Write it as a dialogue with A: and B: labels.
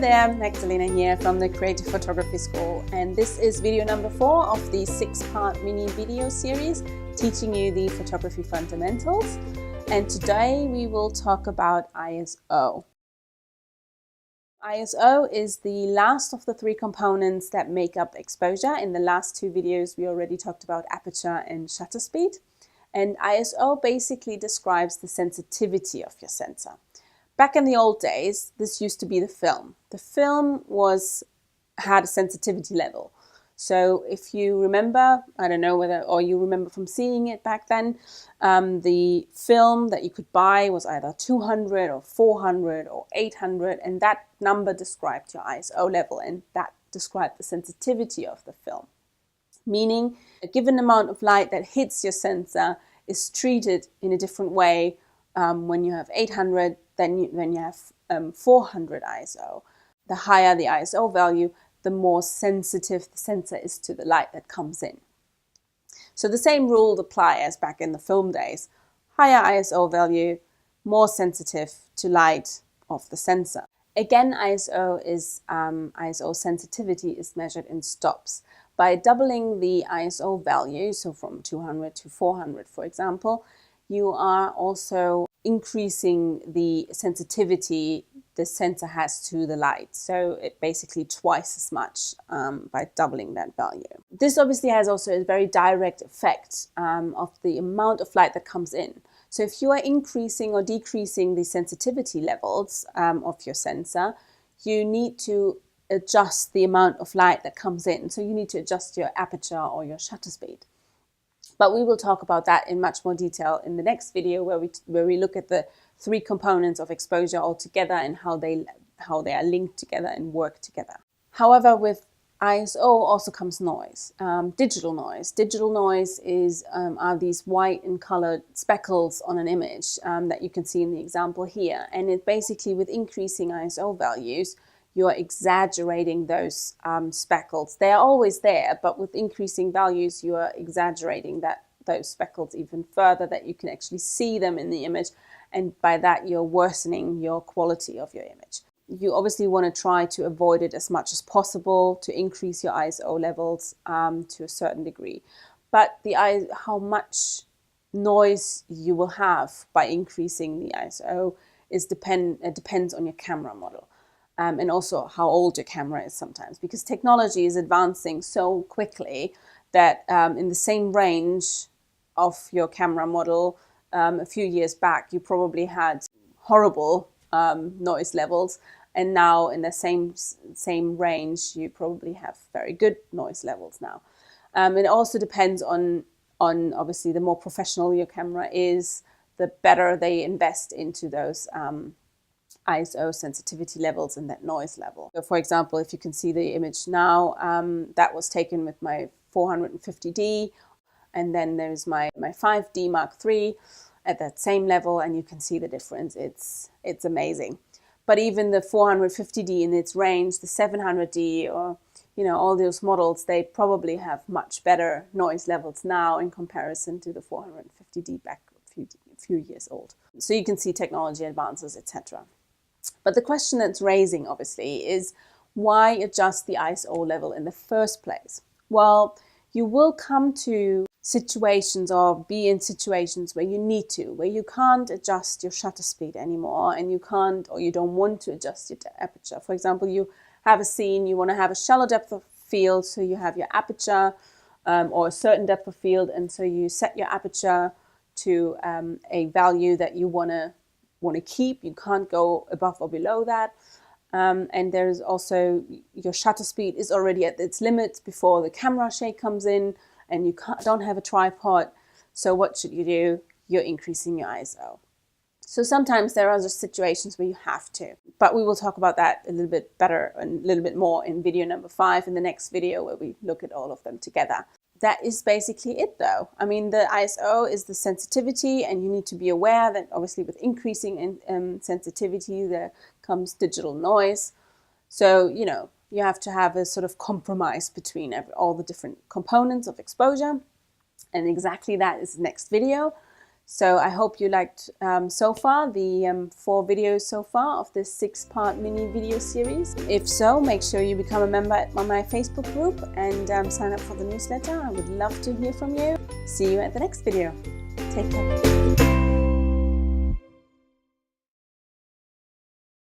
A: there, Magdalena here from the Creative Photography School, and this is video number 4 of the 6-part mini video series teaching you the photography fundamentals. And today we will talk about ISO. ISO is the last of the 3 components that make up exposure. In the last 2 videos we already talked about aperture and shutter speed. And ISO basically describes the sensitivity of your sensor. Back in the old days, this used to be the film. The film had a sensitivity level. So if you remember, I don't know whether, or you remember from seeing it back then, the film that you could buy was either 200 or 400 or 800, and that number described your ISO level, and that described the sensitivity of the film. Meaning a given amount of light that hits your sensor is treated in a different way when you have 800 than when you have 400 ISO. The higher the ISO value, the more sensitive the sensor is to the light that comes in. So the same rule applies as back in the film days. Higher ISO value, more sensitive to light of the sensor. Again, ISO sensitivity is measured in stops. By doubling the ISO value, so from 200 to 400 for example, you are also increasing the sensitivity the sensor has to the light. So it basically twice as much by doubling that value. This obviously has also a very direct effect of the amount of light that comes in. So if you are increasing or decreasing the sensitivity levels of your sensor, you need to adjust the amount of light that comes in. So you need to adjust your aperture or your shutter speed. But we will talk about that in much more detail in the next video where we look at the 3 components of exposure all together and how they are linked together and work together. However, with ISO also comes noise, digital noise. Digital noise are these white and colored speckles on an image that you can see in the example here. And it basically, with increasing ISO values, you're exaggerating those speckles. They are always there, but with increasing values, you are exaggerating those speckles even further, that you can actually see them in the image, and by that you're worsening your quality of your image. You obviously want to try to avoid it as much as possible to increase your ISO levels to a certain degree. But how much noise you will have by increasing the ISO depends on your camera model. And also how old your camera is sometimes, because technology is advancing so quickly that in the same range of your camera model a few years back, you probably had horrible noise levels, and now in the same range, you probably have very good noise levels now. It also depends on obviously the more professional your camera is, the better they invest into those ISO sensitivity levels and that noise level. So for example, if you can see the image now, that was taken with my 450D, and then there's my 5D Mark III at that same level, and you can see the difference. It's amazing. But even the 450D in its range, the 700D, or all those models, they probably have much better noise levels now in comparison to the 450D back a few years old. So you can see technology advances, etc. But the question that's raising, obviously, is why adjust the ISO level in the first place? Well, you will come to situations or be in situations where you need to, where you can't adjust your shutter speed anymore, and you can't, or you don't want to adjust your aperture. For example, you have a scene, you want to have a shallow depth of field, so you have your aperture or a certain depth of field, and so you set your aperture to a value that you want to keep. You can't go above or below that. And there's also your shutter speed is already at its limits before the camera shake comes in, and you don't have a tripod. So what should you do? You're increasing your ISO. So sometimes there are just situations where you have to, but we will talk about that a little bit better and a little bit more in video number 5 in the next video, where we look at all of them together. That is basically it though. I mean, the ISO is the sensitivity, and you need to be aware that obviously with increasing sensitivity there comes digital noise. So, you have to have a sort of compromise between all the different components of exposure, and exactly that is the next video. So I hope you liked so far the 4 videos so far of this 6-part mini video series. If so, make sure you become a member on my Facebook group and sign up for the newsletter. I would love to hear from you. See you at the next video. Take care.